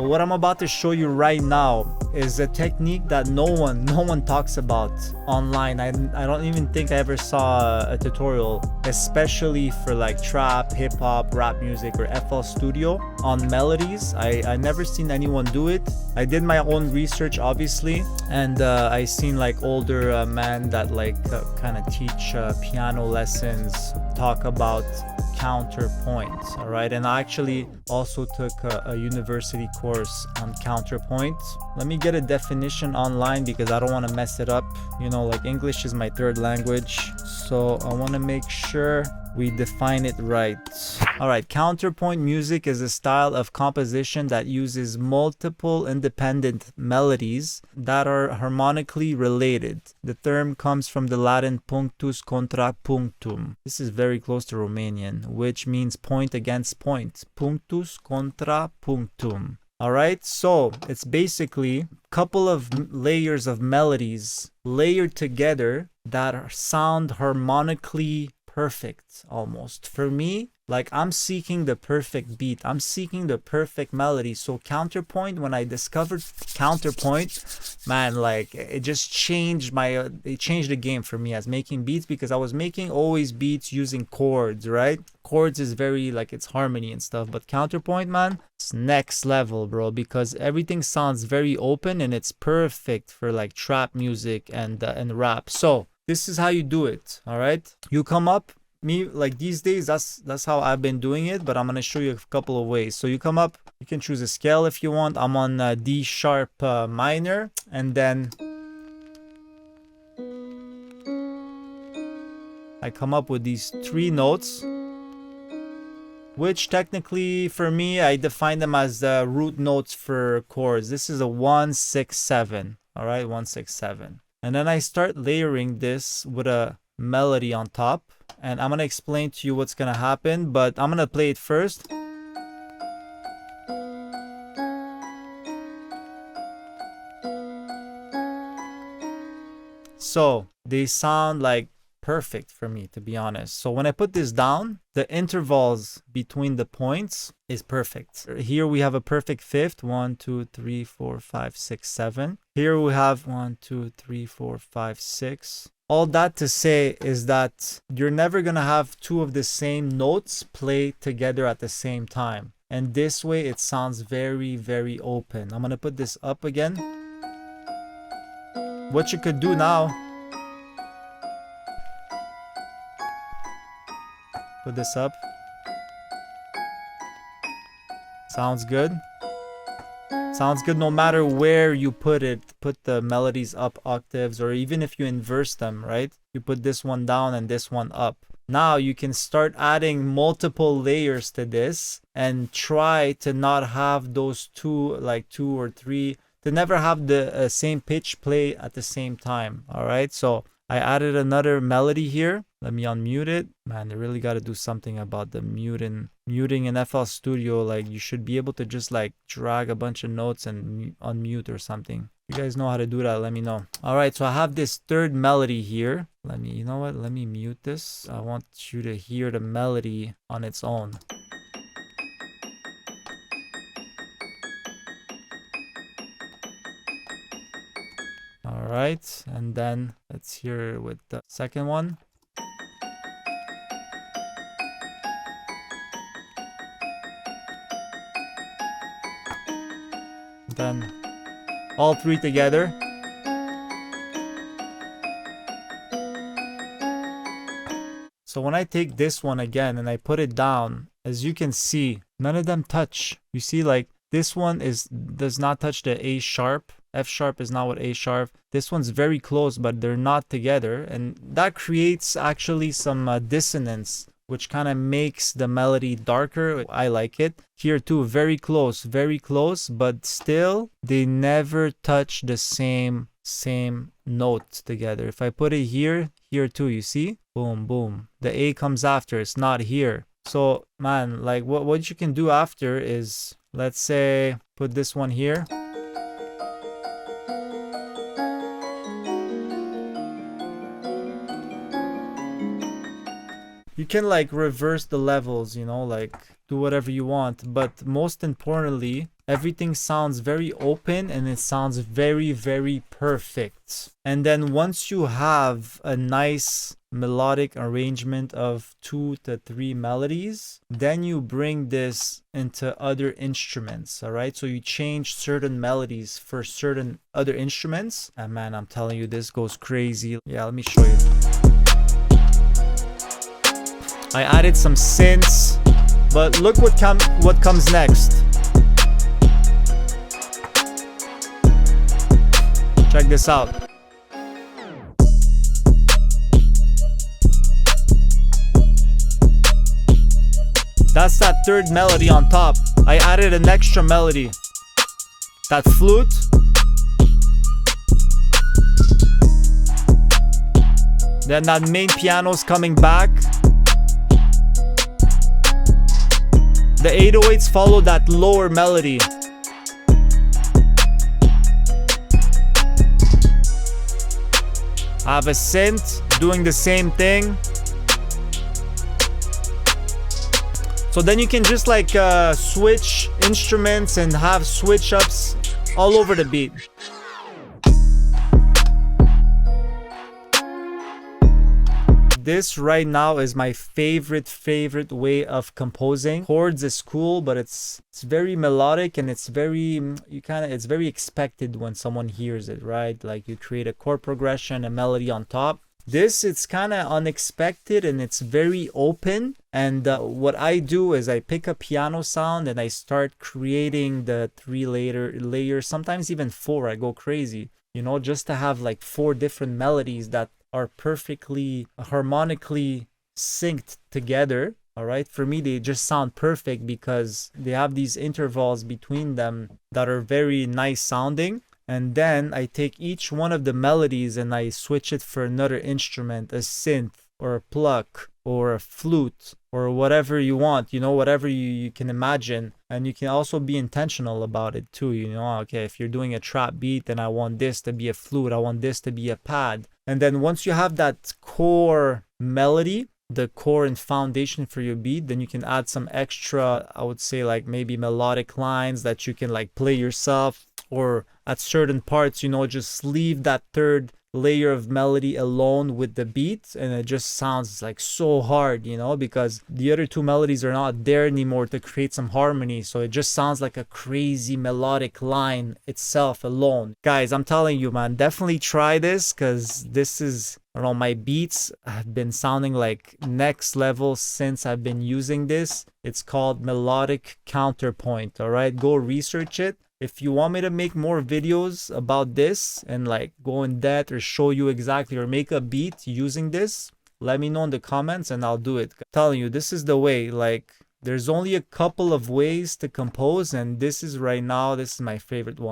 But what I'm about to show you right now is a technique that no one talks about online. I don't even think I ever saw a tutorial, especially for like trap, hip hop, rap music, or FL Studio on melodies. I never seen anyone do it. I did my own research, obviously, and I seen like older men that like kind of teach piano lessons talk about Counterpoint. All right, and I actually also took a university course on Counterpoint. Let me get a definition online because I don't want to mess it up. You know, like English is my third language, so I want to make sure we define it right. All right, counterpoint music is a style of composition that uses multiple independent melodies that are harmonically related. The term comes from the Latin punctus contra punctum. This is very close to Romanian, which means point against point. Punctus contra punctum. All right, so it's basically a couple of layers of melodies layered together that sound harmonically perfect almost. For me, like I'm seeking the perfect beat. I'm seeking the perfect melody. So counterpoint, when I discovered counterpoint, man, like it just changed it changed the game for me as making beats, because I was making always beats using chords, right? Chords is very like it's harmony and stuff, but counterpoint, man, it's next level, bro, because everything sounds very open and it's perfect for like trap music and rap. So this is how you do it. All right, you come up, me like these days, that's how I've been doing it, but I'm gonna show you a couple of ways. So you come up, you can choose a scale if you want. I'm on D sharp minor, and then I come up with these 3 notes, which technically for me I define them as the root notes for chords. This is a 1 6 7. All right, 1 6 7. And then I start layering this with a melody on top. And I'm going to explain to you what's going to happen, but I'm going to play it first. So they sound like perfect for me, to be honest. So when I put this down, the intervals between the points is perfect. Here we have a perfect fifth, 1 2 3 4 5 6 7. Here we have 1 2 3 4 5 6. All that to say is that you're never gonna have 2 of the same notes play together at the same time, and this way it sounds very, very open. I'm gonna put this up again. What you could do now, put this up. Sounds good. Sounds good no matter where you put it. Put the melodies up octaves, or even if you inverse them, right? You put this one down and this one up. Now you can start adding multiple layers to this and try to not have those 2, like 2 or 3, to never have the same pitch play at the same time. All right, so I added another melody here. Let me unmute it. Man, they really got to do something about the muting in FL Studio. Like you should be able to just like drag a bunch of notes and unmute or something. If you guys know how to do that, let me know. All right, so I have this third melody here. You know what? Let me mute this. I want you to hear the melody on its own. All right, and then let's hear it with the second one. Then all 3 together. So when I take this one again and I put it down, as you can see, none of them touch. You see, like this one does not touch the A sharp. F sharp is not with A sharp. This one's very close, but they're not together, and that creates actually some dissonance, which kind of makes the melody darker. I like it. Here too, very close, but still they never touch the same note together. If I put it here too, you see? Boom, boom. The A comes after, it's not here. So man, like what you can do after is, let's say, put this one here. You can like reverse the levels, you know, like do whatever you want. But most importantly, everything sounds very open and it sounds very, very perfect. And then once you have a nice melodic arrangement of 2 to 3 melodies, then you bring this into other instruments. All right, so you change certain melodies for certain other instruments, and man, I'm telling you, this goes crazy. Yeah, let me show you. I added some synths, but look what comes next. Check this out. That's that third melody on top. I added an extra melody. That flute. Then that main piano's coming back. The 808s follow that lower melody. I have a synth doing the same thing. So then you can just like switch instruments and have switch ups all over the beat. This right now is my favorite way of composing. Chords is cool, but it's very melodic and it's very it's very expected when someone hears it, right? Like you create a chord progression, a melody on top. This, it's kind of unexpected and it's very open. And what I do is I pick a piano sound and I start creating the 3 layers, sometimes even 4. I go crazy, you know, just to have like 4 different melodies that are perfectly harmonically synced together. All right, for me they just sound perfect because they have these intervals between them that are very nice sounding. And then I take each one of the melodies and I switch it for another instrument, a synth or a pluck or a flute or whatever you want, you know, whatever you can imagine. And you can also be intentional about it too, you know, okay, if you're doing a trap beat, then I want this to be a flute, I want this to be a pad. And then once you have that core melody, the core and foundation for your beat, then you can add some extra, I would say like maybe melodic lines that you can like play yourself, or at certain parts, you know, just leave that third layer of melody alone with the beat, and it just sounds like so hard, you know, because the other 2 melodies are not there anymore to create some harmony. So it just sounds like a crazy melodic line itself alone. Guys, I'm telling you, man, definitely try this, because this is, I don't know, my beats have been sounding like next level since I've been using this. It's called Melodic Counterpoint. All right, go research it. If you want me to make more videos about this and like go in depth or show you exactly or make a beat using this, let me know in the comments and I'll do it. I'm telling you, this is the way. Like, there's only a couple of ways to compose, and this is right now, this is my favorite one.